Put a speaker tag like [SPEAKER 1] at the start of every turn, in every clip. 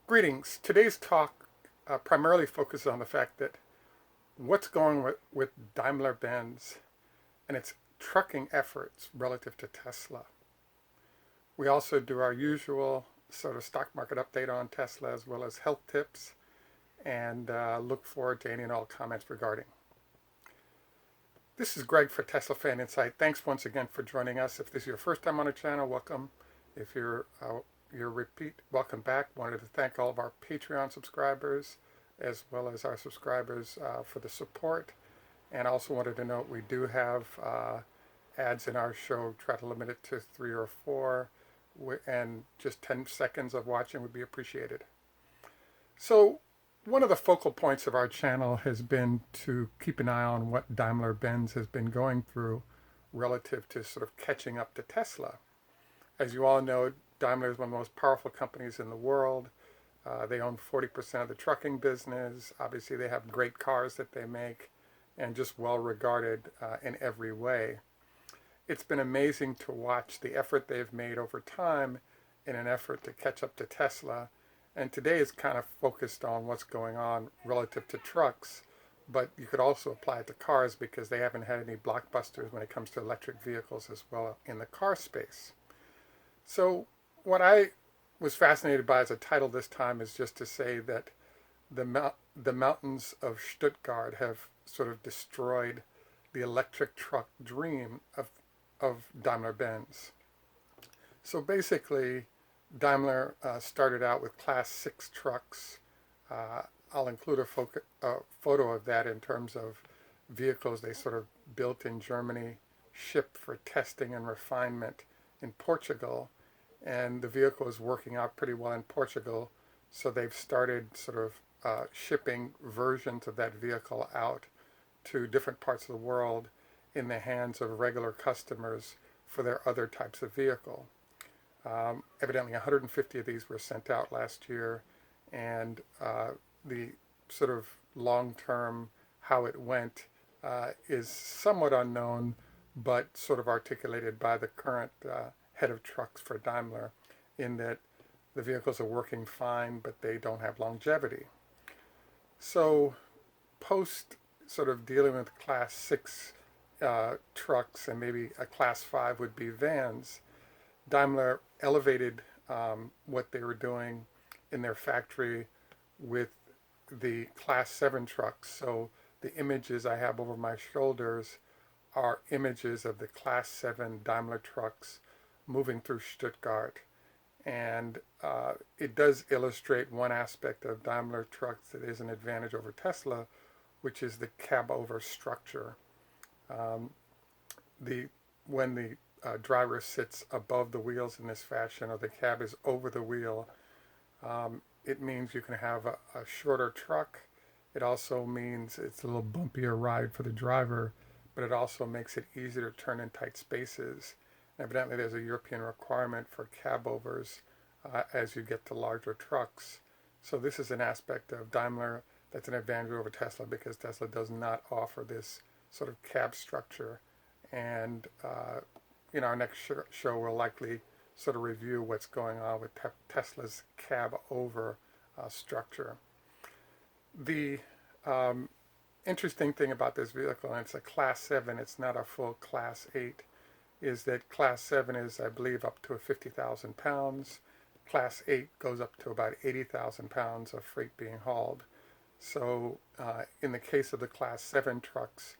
[SPEAKER 1] Greetings. Today's talk primarily focuses on the fact that what's going with Daimler-Benz and its trucking efforts relative to Tesla. We also do our usual sort of stock market update on Tesla as well as health tips and look forward to any and all comments regarding. This is Greg for Tesla Fan Insight. Thanks once again for joining us. If this is your first time on the channel, welcome. If you're your repeat, welcome back. Wanted to thank all of our Patreon subscribers as well as our subscribers for the support. And also wanted to note we do have ads in our show. Try to limit it to 3 or 4, and just 10 seconds of watching would be appreciated. So one of the focal points of our channel has been to keep an eye on what Daimler-Benz has been going through relative to sort of catching up to Tesla. As you all know, Daimler is one of the most powerful companies in the world. They own 40% of the trucking business. Obviously, they have great cars that they make and just well regarded in every way. It's been amazing to watch the effort they've made over time in an effort to catch up to Tesla. And today is kind of focused on what's going on relative to trucks, but you could also apply it to cars because they haven't had any blockbusters when it comes to electric vehicles as well in the car space. So what I was fascinated by as a title this time is just to say that the mountains of Stuttgart have sort of destroyed the electric truck dream of Daimler-Benz. So basically, Daimler started out with Class 6 trucks. I'll include a photo of that in terms of vehicles they sort of built in Germany, shipped for testing and refinement in Portugal, and the vehicle is working out pretty well in Portugal, so they've started sort of shipping versions of that vehicle out to different parts of the world in the hands of regular customers for their other types of vehicle. Evidently 150 of these were sent out last year, and the sort of long-term how it went is somewhat unknown, but sort of articulated by the current head of trucks for Daimler, in that the vehicles are working fine, but they don't have longevity. So post sort of dealing with Class 6 trucks, and maybe a Class 5 would be vans, Daimler elevated what they were doing in their factory with the Class 7 trucks. So the images I have over my shoulders are images of the Class 7 Daimler trucks moving through Stuttgart. And it does illustrate one aspect of Daimler trucks that is an advantage over Tesla, which is the cab-over structure. When the driver sits above the wheels in this fashion, or the cab is over the wheel, it means you can have a shorter truck. It also means it's a little bumpier ride for the driver, but it also makes it easier to turn in tight spaces. Evidently, there's a European requirement for cab overs as you get to larger trucks. So this is an aspect of Daimler that's an advantage over Tesla, because Tesla does not offer this sort of cab structure. And in our next show, we'll likely sort of review what's going on with Tesla's cab over structure. The interesting thing about this vehicle, and it's a Class 7, it's not a full Class 8, is that Class 7 is, I believe, up to 50,000 pounds. Class 8 goes up to about 80,000 pounds of freight being hauled. So in the case of the Class 7 trucks,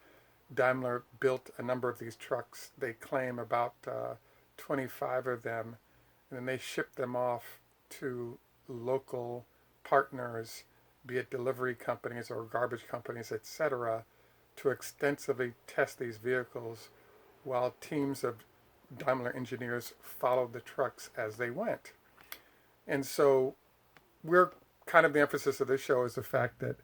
[SPEAKER 1] Daimler built a number of these trucks. They claim about 25 of them, and then they shipped them off to local partners, be it delivery companies or garbage companies, etc., to extensively test these vehicles while teams of Daimler engineers followed the trucks as they went. And so we're kind of the emphasis of this show is the fact that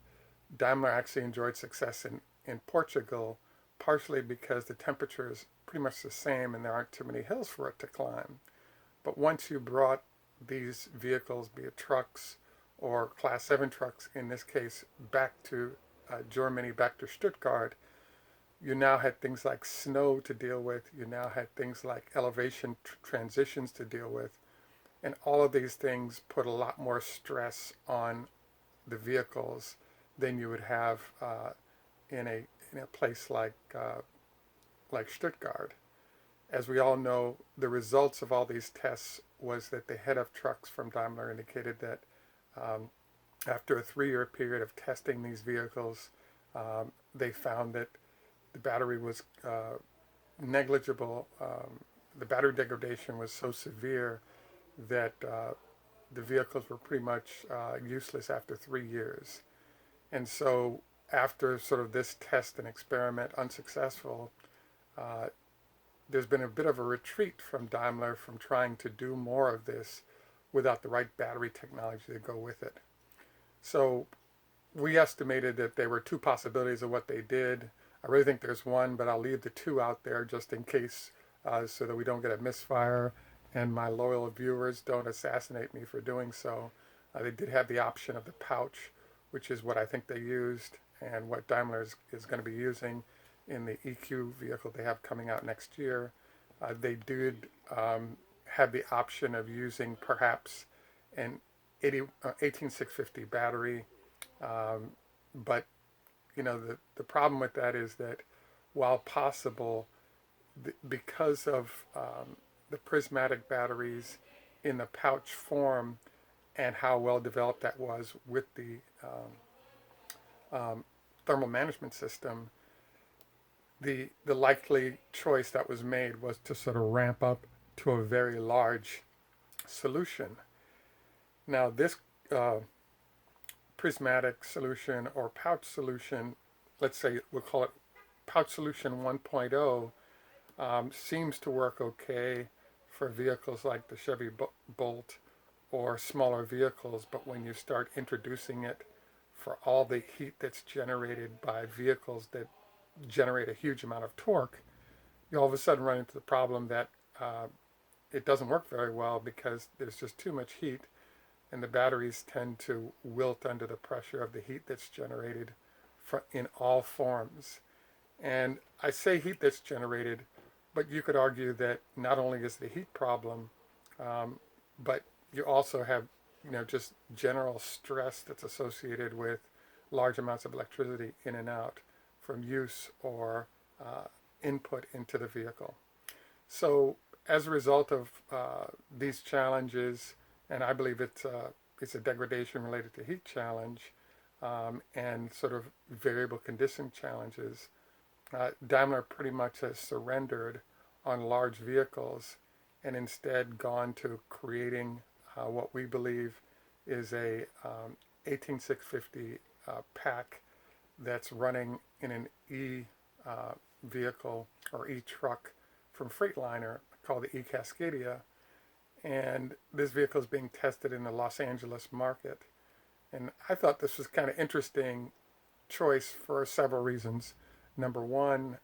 [SPEAKER 1] Daimler actually enjoyed success in Portugal, partially because the temperature is pretty much the same and there aren't too many hills for it to climb. But once you brought these vehicles, be it trucks or Class 7 trucks in this case, back to Germany, back to Stuttgart, you now had things like snow to deal with. You now had things like elevation transitions to deal with. And all of these things put a lot more stress on the vehicles than you would have in a place like Stuttgart. As we all know, the results of all these tests was that the head of trucks from Daimler indicated that um, after a 3-year period of testing these vehicles, they found that the battery was negligible. The battery degradation was so severe that the vehicles were pretty much useless after 3 years. And so, after sort of this test and experiment unsuccessful, uh, there's been a bit of a retreat from Daimler from trying to do more of this without the right battery technology to go with it. So we estimated that there were two possibilities of what they did. I really think there's one, but I'll leave the two out there just in case, so that we don't get a misfire and my loyal viewers don't assassinate me for doing so. They did have the option of the pouch, which is what I think they used and what Daimler is going to be using in the EQ vehicle they have coming out next year. They did have the option of using perhaps an 18650 battery, um, but the problem with that is that while possible, because of the prismatic batteries in the pouch form and how well developed that was with the um, thermal management system, the likely choice that was made was to sort of ramp up to a very large solution. Now, this uh, prismatic solution or pouch solution, let's say we'll call it pouch solution 1.0, seems to work okay for vehicles like the Chevy Bolt or smaller vehicles, but when you start introducing it for all the heat that's generated by vehicles that generate a huge amount of torque, you all of a sudden run into the problem that uh, it doesn't work very well because there's just too much heat and the batteries tend to wilt under the pressure of the heat that's generated in all forms. And I say heat that's generated, but you could argue that not only is the heat problem, um, but you also have just general stress that's associated with large amounts of electricity in and out from use or uh, input into the vehicle. So as a result of these challenges, and I believe it's a degradation related to heat challenge and sort of variable condition challenges, Daimler pretty much has surrendered on large vehicles and instead gone to creating what we believe is a 18650 pack that's running in an E vehicle or E truck from Freightliner called the E Cascadia. And this vehicle is being tested in the Los Angeles market. And I thought this was kind of interesting choice for several reasons. Number one,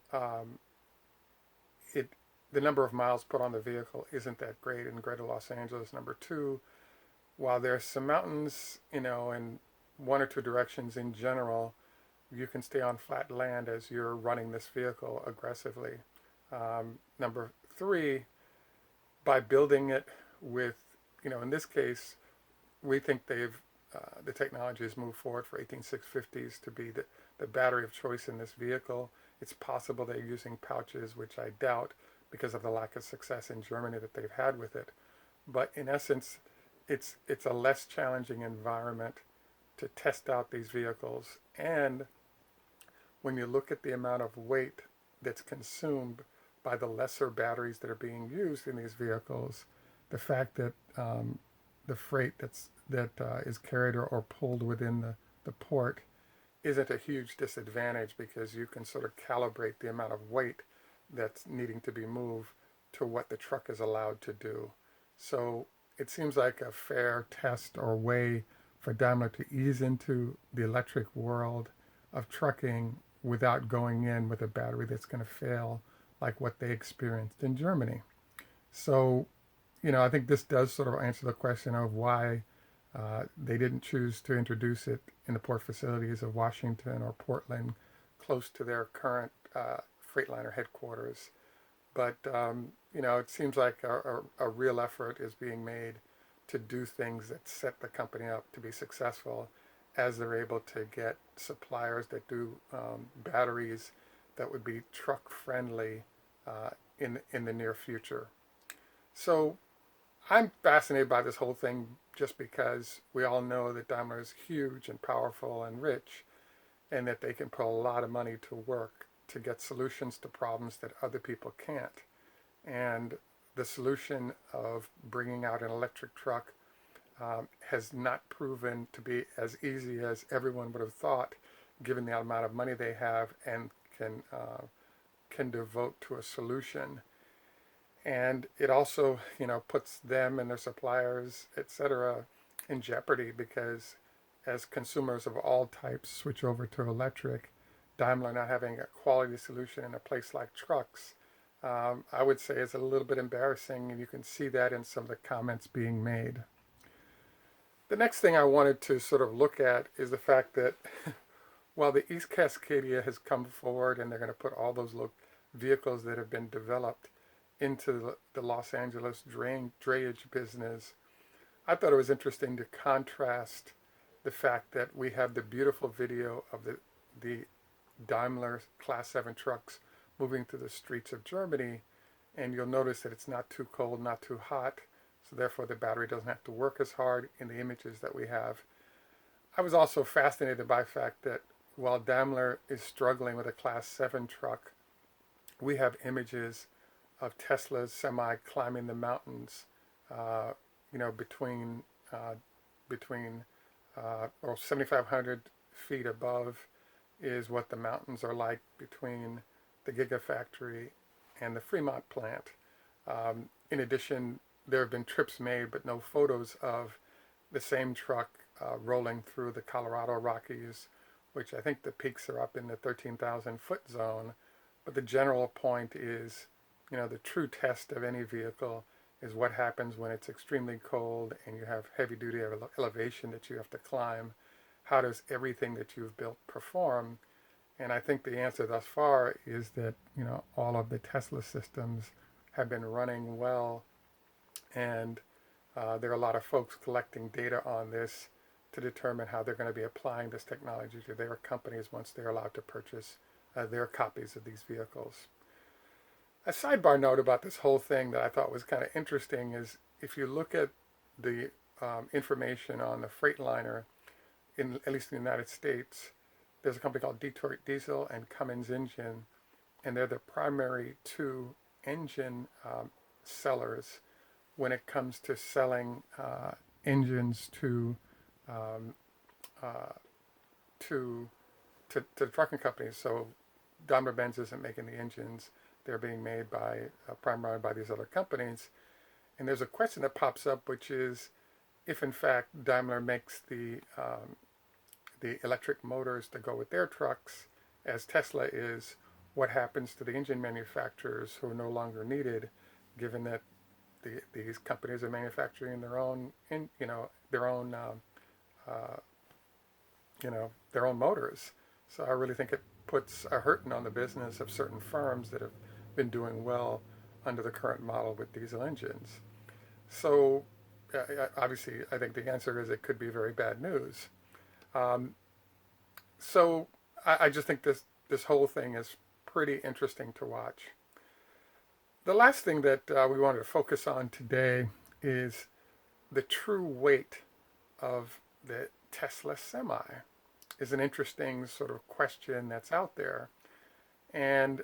[SPEAKER 1] it the number of miles put on the vehicle isn't that great in greater Los Angeles. Number two, while there's some mountains, in one or two directions in general, you can stay on flat land as you're running this vehicle aggressively. Number three, by building it with, in this case, we think the technology has moved forward for 18650s to be the battery of choice in this vehicle. It's possible they're using pouches, which I doubt because of the lack of success in Germany that they've had with it. But in essence, it's a less challenging environment to test out these vehicles. And when you look at the amount of weight that's consumed by the lesser batteries that are being used in these vehicles, the fact that the freight that is carried or pulled within the port isn't a huge disadvantage because you can sort of calibrate the amount of weight that's needing to be moved to what the truck is allowed to do. So it seems like a fair test or way for Daimler to ease into the electric world of trucking without going in with a battery that's going to fail like what they experienced in Germany. So, I think this does sort of answer the question of why they didn't choose to introduce it in the port facilities of Washington or Portland, close to their current Freightliner headquarters. But it seems like a real effort is being made to do things that set the company up to be successful as they're able to get suppliers that do batteries that would be truck friendly in the near future. So I'm fascinated by this whole thing just because we all know that Daimler is huge and powerful and rich, and that they can put a lot of money to work to get solutions to problems that other people can't. And the solution of bringing out an electric truck has not proven to be as easy as everyone would have thought, given the amount of money they have and can devote to a solution. And it also, puts them and their suppliers, etc., in jeopardy, because as consumers of all types switch over to electric, Daimler not having a quality solution in a place like trucks, I would say is a little bit embarrassing, and you can see that in some of the comments being made. The next thing I wanted to sort of look at is the fact that while the East Cascadia has come forward and they're going to put all those vehicles that have been developed into the Los Angeles drayage business, I thought it was interesting to contrast the fact that we have the beautiful video of the Daimler Class 7 trucks moving through the streets of Germany, and you'll notice that it's not too cold, not too hot, so therefore the battery doesn't have to work as hard in the images that we have. I was also fascinated by the fact that while Daimler is struggling with a Class 7 truck, we have images of Tesla's Semi climbing the mountains, between or 7,500 feet above is what the mountains are like between the Gigafactory and the Fremont plant. In addition, there have been trips made, but no photos of the same truck rolling through the Colorado Rockies, which I think the peaks are up in the 13,000 foot zone. But the general point is, the true test of any vehicle is what happens when it's extremely cold and you have heavy duty elevation that you have to climb. How does everything that you've built perform? And I think the answer thus far is that, all of the Tesla systems have been running well, and there are a lot of folks collecting data on this to determine how they're going to be applying this technology to their companies once they're allowed to purchase their copies of these vehicles. A sidebar note about this whole thing that I thought was kind of interesting is if you look at the information on the Freightliner, at least in the United States, there's a company called Detroit Diesel and Cummins Engine, and they're the primary two engine sellers when it comes to selling engines to trucking companies. So Daimler-Benz isn't making the engines. They're being made by primarily by these other companies. And there's a question that pops up, which is if in fact Daimler makes the electric motors to go with their trucks, as Tesla is, what happens to the engine manufacturers who are no longer needed, given that these companies are manufacturing their own motors. So I really think it puts a hurting on the business of certain firms that have been doing well under the current model with diesel engines. So obviously, I think the answer is it could be very bad news. So I just think this whole thing is pretty interesting to watch. The last thing that we wanted to focus on today is the true weight of the Tesla Semi. Is an interesting sort of question that's out there. And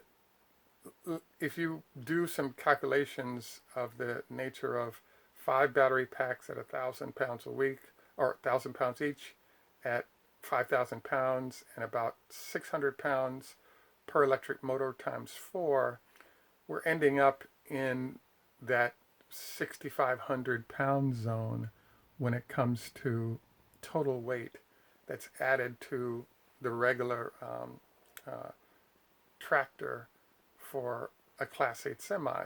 [SPEAKER 1] if you do some calculations of the nature of 5 battery packs at 1,000 pounds a week, or 1,000 pounds each at 5,000 pounds, and about 600 pounds per electric motor times 4, we're ending up in that 6,500 pound zone when it comes to total weight that's added to the regular tractor for a Class 8 semi.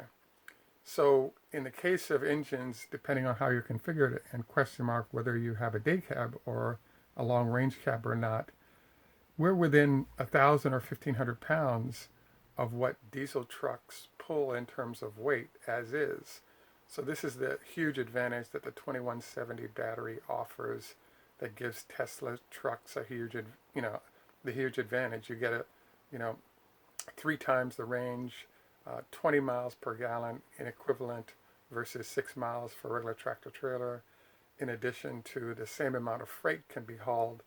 [SPEAKER 1] So in the case of engines, depending on how you're configured and question mark whether you have a day cab or a long range cab or not, we're within 1,000 or 1,500 pounds of what diesel trucks pull in terms of weight as is. So this is the huge advantage that the 2170 battery offers that gives Tesla trucks a huge, the huge advantage. You get a, you know, 3 times the range, 20 miles per gallon in equivalent versus 6 miles for a regular tractor trailer. In addition to the same amount of freight can be hauled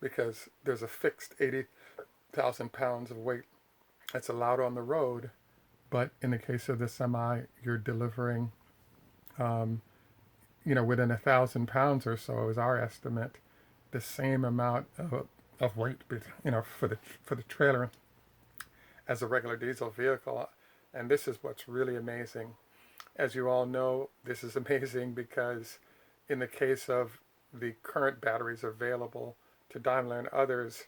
[SPEAKER 1] because there's a fixed 80,000 pounds of weight that's allowed on the road. But in the case of the semi, you're delivering, um, within 1,000 pounds or so is our estimate, the same amount of weight, for the trailer as a regular diesel vehicle. And this is what's really amazing. As you all know, this is amazing because in the case of the current batteries available to Daimler and others,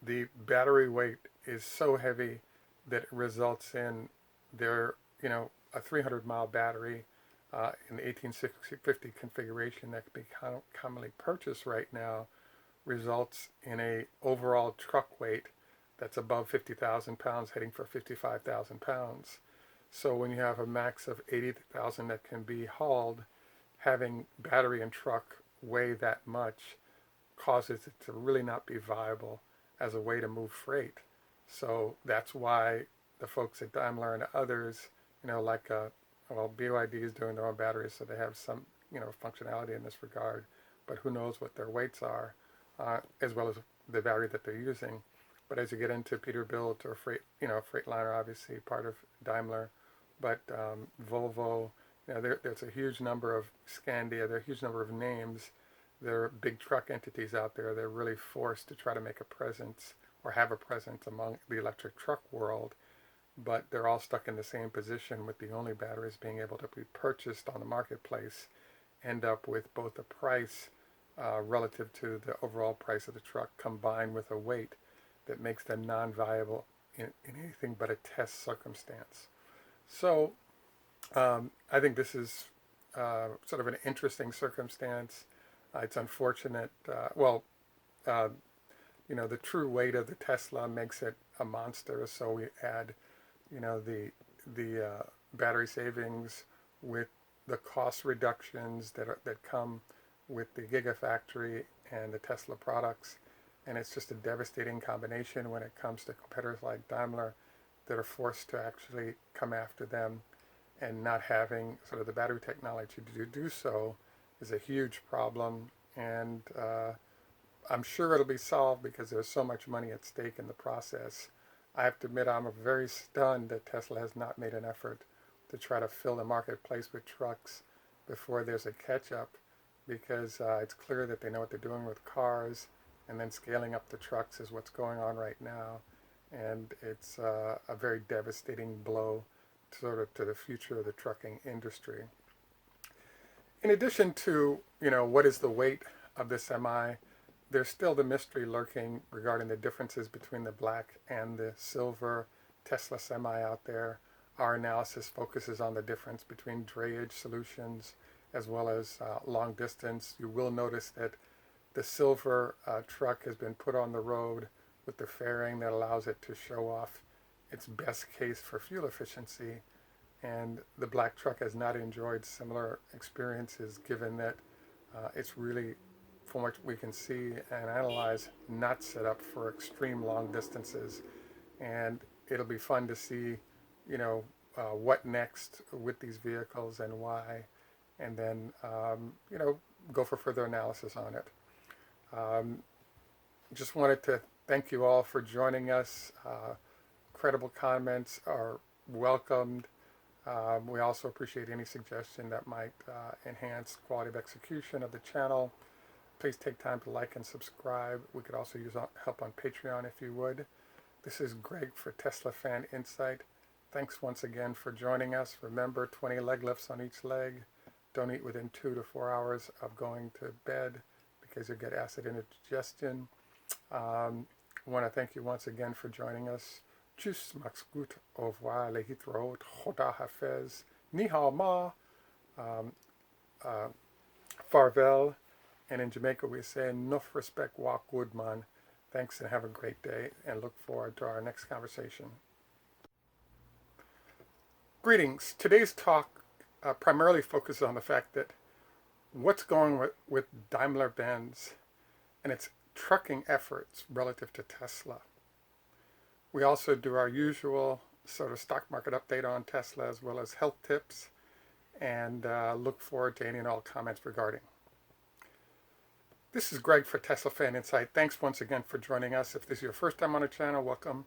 [SPEAKER 1] the battery weight is so heavy that it results in their, a 300-mile battery in the 1850 configuration that can be commonly purchased right now results in a overall truck weight that's above 50,000 pounds, heading for 55,000 pounds. So when you have a max of 80,000 that can be hauled, having battery and truck weigh that much causes it to really not be viable as a way to move freight. So that's why the folks at Daimler and others, BYD is doing their own batteries, so they have some, functionality in this regard. But who knows what their weights are, as well as the battery that they're using. But as you get into Peterbilt or Freightliner, obviously part of Daimler, but Volvo, there's a huge number of Scandia, there are a huge number of names. There are big truck entities out there. They're really forced to try to make a presence or have a presence among the electric truck world, but they're all stuck in the same position with the only batteries being able to be purchased on the marketplace end up with both a price relative to the overall price of the truck combined with a weight that makes them non-viable in anything but a test circumstance. So I think this is sort of an interesting circumstance. It's unfortunate. The true weight of the Tesla makes it a monster. So we add, the battery savings with the cost reductions that come with the Gigafactory and the Tesla products, and it's just a devastating combination when it comes to competitors like Daimler that are forced to actually come after them, and not having sort of the battery technology to do so is a huge problem. And I'm sure it'll be solved because there's so much money at stake in the process. I have to admit I'm very stunned that Tesla has not made an effort to try to fill the marketplace with trucks before there's a catch-up, because it's clear that they know what they're doing with cars, and then scaling up the trucks is what's going on right now. And it's a very devastating blow sort of to the future of the trucking industry. In addition to, what is the weight of the semi, there's still the mystery lurking regarding the differences between the black and the silver Tesla semi out there. Our analysis focuses on the difference between drayage solutions as well as long distance. You will notice that the silver truck has been put on the road with the fairing that allows it to show off its best case for fuel efficiency. And the black truck has not enjoyed similar experiences, given that it's really, from what we can see and analyze, not set up for extreme long distances. And it'll be fun to see, what next with these vehicles and why, and then, go for further analysis on it. Just wanted to thank you all for joining us. Credible comments are welcomed. We also appreciate any suggestion that might enhance quality of execution of the channel. Please take time to like and subscribe. We could also use help on Patreon if you would. This is Greg for Tesla Fan Insight. Thanks once again for joining us. Remember, 20 leg lifts on each leg. Don't eat within 2 to 4 hours of going to bed because you'll get acid indigestion. I want to thank you once again for joining us. Tschüss, macht's gut, au revoir, le hitro, choda hafez, ni hao ma, farvel, and in Jamaica we say, enough respect, walk good man. Thanks and have a great day, and look forward to our next conversation. Greetings. Today's talk primarily focuses on the fact that what's going with Daimler-Benz and its trucking efforts relative to Tesla. We also do our usual sort of stock market update on Tesla as well as health tips, and look forward to any and all comments regarding. This is Greg for Tesla Fan Insight. Thanks once again for joining us. If this is your first time on the channel, welcome.